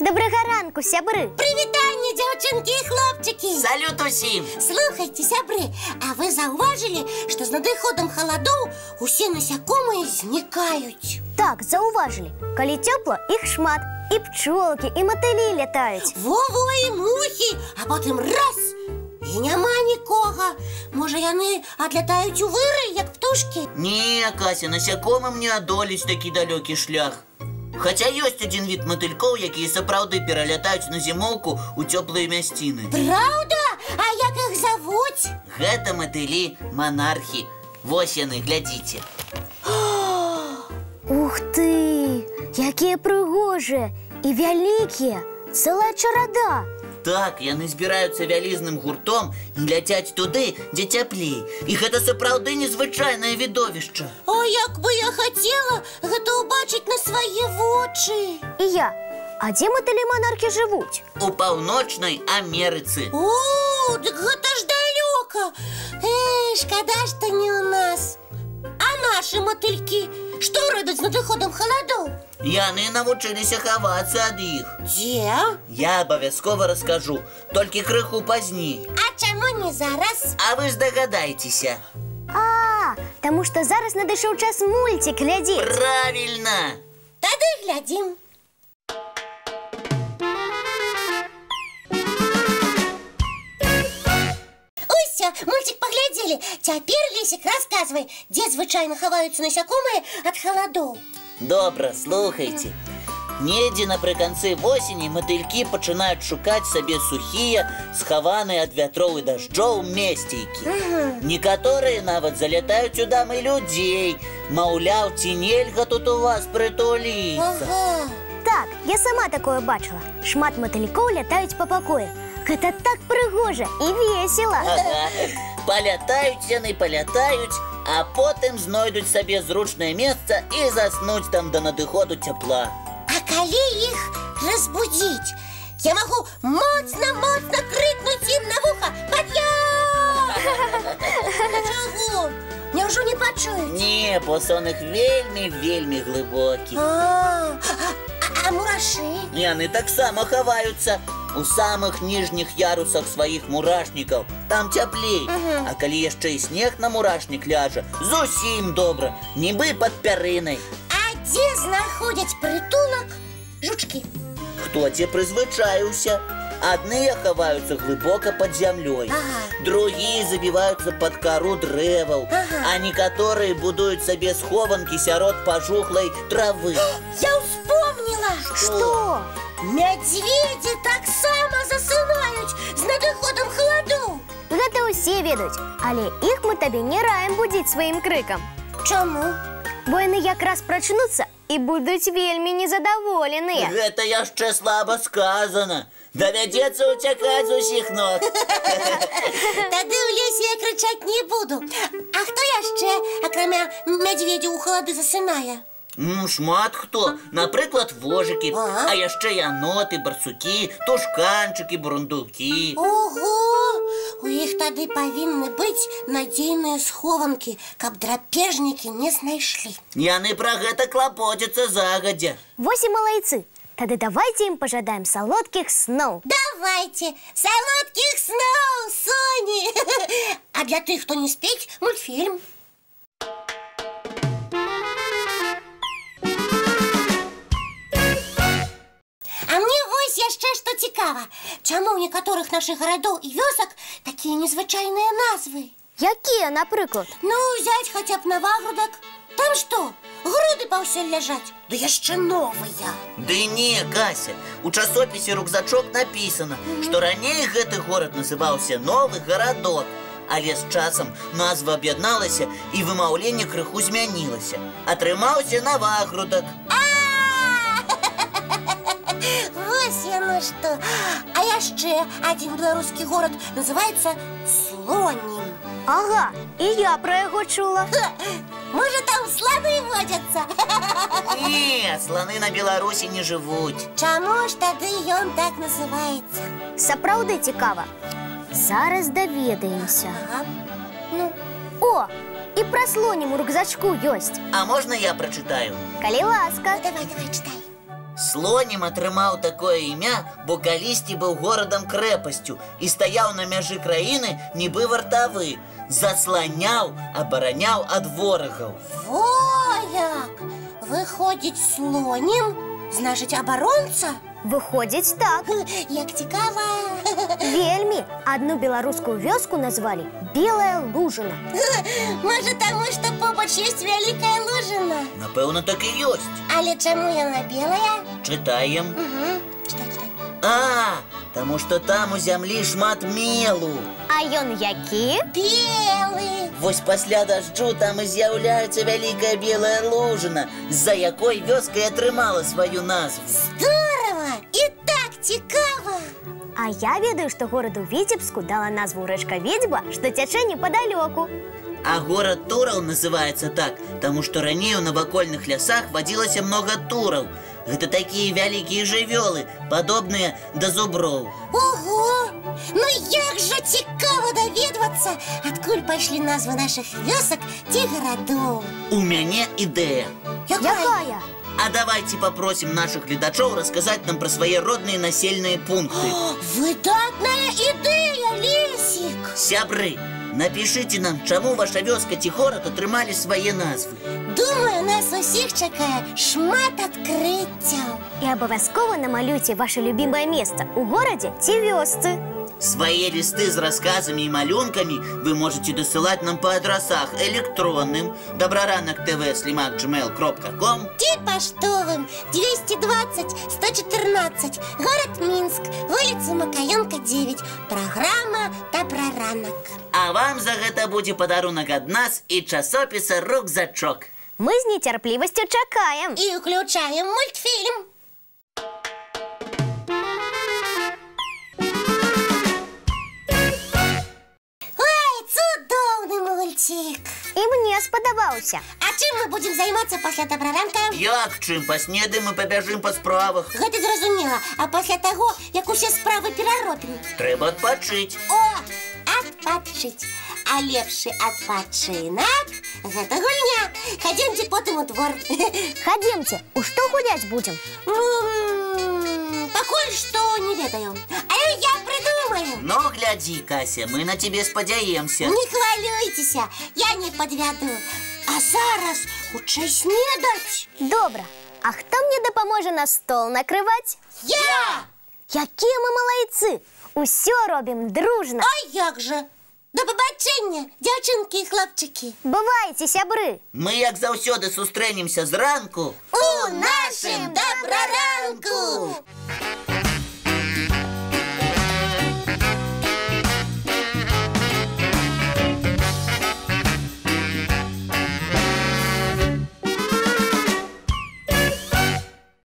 Доброго ранку, сябры! Привітання, дівчинки і хлопчики! Салют усім! Слухайте, сябры, а ви зауважили, що з надыходом холодов усі насякомые зникають? Так, зауважили. Коли тепло, їх шмат. І пчолки, і мотилі літають. Во-во, і мухи, а потім раз – і нема нікого. Може, вони отлітають у вири, як птушки? Не, Кася, насякомым не одолець такий далекий шлях. Хоча ёсць один вид мотылькоў, якія сапраўды пералятаюць на зімоўку ў цёплыя мясціны. Правда? А як їх зовуть? Гэта матылі монархі. Вось яны, глядзіце. Ух ты! Якія прыгожыя і вялікія! Цэлая чарада! Так, яны збіраюцца вялізным гуртом і ляцяць туды, дзе цяплей. І гэта сапраўды незвычайнае відовішча. О, як би я хотіла гэта ўбачыць на свае вочы. І я. А дзе мотылі-монархі жывуць? У паўночнай Амерыцы. О, дык гэта ж далёка. Шкада, што не ў нас. А нашы матылькі што робяць з надыходам халадоў? Яны навучыліся хавацца ад іх. Дзе? Я абавязкова раскажу, толькі крыху пазней. А чаму не зараз? А вы здагадайцеся. Таму што зараз надышоў час мульцік глядзець. Правильно! Тады глядзім. Усё, мультик паглядзелі. Цяпер, Лесік, расказвай, дзе звычайна хаваюцца насякомыя ад халадоў. Добра, слухайце. Недзе напрыканцы восені матылькі пачынаюць шукаць сабе сухія, схаваныя ад вятроў і дажджоў месцейкі. Некаторыя нават залятаюць у дамы людзей. Маўляў, ці нельга тут у вас прытуліцца. Так, я сама такое бачыла. Шмат матылькоў лятаюць па пакоі. Гэта так прыгожа і весела. Палятаюць яны, палятаюць, а потым знойдуць сабе зручнае месца і заснуць там да надыходу цяпла. А калі іх разбудзіць? Я магу моцна-моцна крыкнуць ім на вуха: «Пад'ём!» Чаго? Няўжо не пачуюць? Не, бо сон іх вельмі глыбокі. А мурашы? Яны таксама хаваюцца у самых ніжніх ярусах сваіх мурашнікаў. Там цяплей. А калі яшчэ і снег на мурашнік ляжа, зусім добра, нібы пад пярынай. А дзе знаходзяць прытулак жучкі? Хто дзе прызвычаіўся. Адныя хаваюцца глыбока пад зямлёй, другія забіваюцца пад кару дрэваў, а некаторыя будуюць сабе схованкі сярод пажухлай травы. Я ўспомніла! Што? Мядзведзі таксама засынаюць з надыходам халадоў. Гэта ўсе ведаюць, але іх мы табе не раім будзіць сваім крыкам. Чаму? Бо яны якраз прачнуцца і будуць вельмі незадаволеныя. Гэта яшчэ слаба сказана. Давядзецца уцякаць з усіх ног. Тады ў лесе я крычаць не буду. А хто яшчэ, акрамя мядзведзя, у халады засынае? Шмат хто. Напрыклад, вожыкі, а яшчэ яноты, барсукі, тушканчыкі, бурундукі. Ого! У іх тады павінны быць надзейныя схованкі, каб драпежнікі не знайшлі. Яны пра гэта клапоцяцца загадзя. Вось і малайцы. Тады давайце ім пажадаем салодкіх сноў. Давайте! Салодкіх сноў, Соні! А для тых, хто не спіць, мультфільм. А мне вось яшчэ што цікава. Чаму ў некаторых нашых гарадоў і вёсак такія незвычайныя назвы? Якія, напрыклад? Ну, взять хаця б Навагрудак. Там што? Груды паўсюль ляжаць, да яшчэ новыя. Ды не, Кася, у часопісе «Рюкзачок» напісана, што раней гэты горад называўся Новы Гарадок. Але з часам назва аб'ядналася і вымаўленне крыху змянілася. Атрымаўся Навагрудак. Вось яно што. А яшчэ адзін беларускі горад называецца Слонім. Ага, і я пра яго чула. Можа, там сланы водзяцца? Не, сланы на Беларусі не жывуць. Чаму ж тады ён так называецца? Сапраўды цікава. Зараз даведаемся. О, і пра слонім у рюкзачку ёсць. А можна я прачытаю? Калі ласка. Давай, чытай. Слонім атрымаў такое імя, бо калісьці быў горадам-крэпасцю і стаяў на мяжы краіны, нібы вартавы. Засланяў, абараняў ад ворагаў. Во як! Выходзіць, слонім, значыць, абаронца? Выходзіць так. Як цікава! Вельмі. Одну беларускую вёску назвалі Белая Лужына. Можа, таму, што побач ёсць вялікая лужына. Напэўна, так і ёсць. Але чаму яна белая? Чытаем. Читай, читай. Таму што там у зямлі шмат мелу. А ён які? Белы. Вось пасля дажджу там і з'яўляецца вялікая белая лужына, з-за якой вёска і атрымала сваю назву. Здорово! І так цікава! А я ведаю, што гораду Віцебску дала назву рэчка Відзьба, што цячэ непадалёку. А горад Тураў называецца так, таму што раней у навакольных лясах вадзілася многа тураў. Гэта такія вялікія жывёлы, падобныя да зуброў. Ого! Ну як жа цікава даведвацца, адкуль пайшлі назвы нашых вёсак ці гарадоў. У мяне ідэя. Якая? А давайте попросим наших глядачоў расказаць нам пра свае родныя насельныя пункты. Выдатная ідэя, Лесік! Сябры, напішыце нам, чаму ваша вёска ці горад атрымалі свае назвы. Думаю, нас усіх чакае шмат адкрыццяў. І абавязкова намалюйце ваше любімае месца у горадзе ці вёсцы. Свае лісты з расказамі і малюнкамі вы можете дасылаць нам па адрасах электронным доброраnak.tv@gmail.com Ці паштовым 220-114, город Мінск, вуліца Макаёнка, 9, праграма «Добраранак». А вам за гэта будзе падарунак ад нас і часопіса «Рюкзачок». Мы з нецярплівасцю чакаем. І ўключаем мультфільм. Мультик. І мне спадабаўся. А чым мы будзем займацца пасля добраранка? Як чым? Паснедаем і пабяжым па справах. Гэта зразумела. А пасля таго, як усе справы пераробім, Трэба адпачыць. О, адпачыць. А лепшы адпачынак – гэта гульня. Хадземце потым у двор. Хадземце, у што гуляць будзем? Пакуль што не ведаю. Але я придумаю. Ну, глядзі, Кася, мы на тебе спадзяемся. Не хвалюйцеся, я не падвяду. А зараз хутчэй снедаць. Добра. А хто мне дапаможа на стол накрываць? Я! Якія мы малайцы! Усё робім дружна. А як жа? Да пабачэння, дзяўчынкі і хлопчыкі. Бывайце, сябры. Мы, як заўсёды, сустрэнемся зранку У нашым добраранку!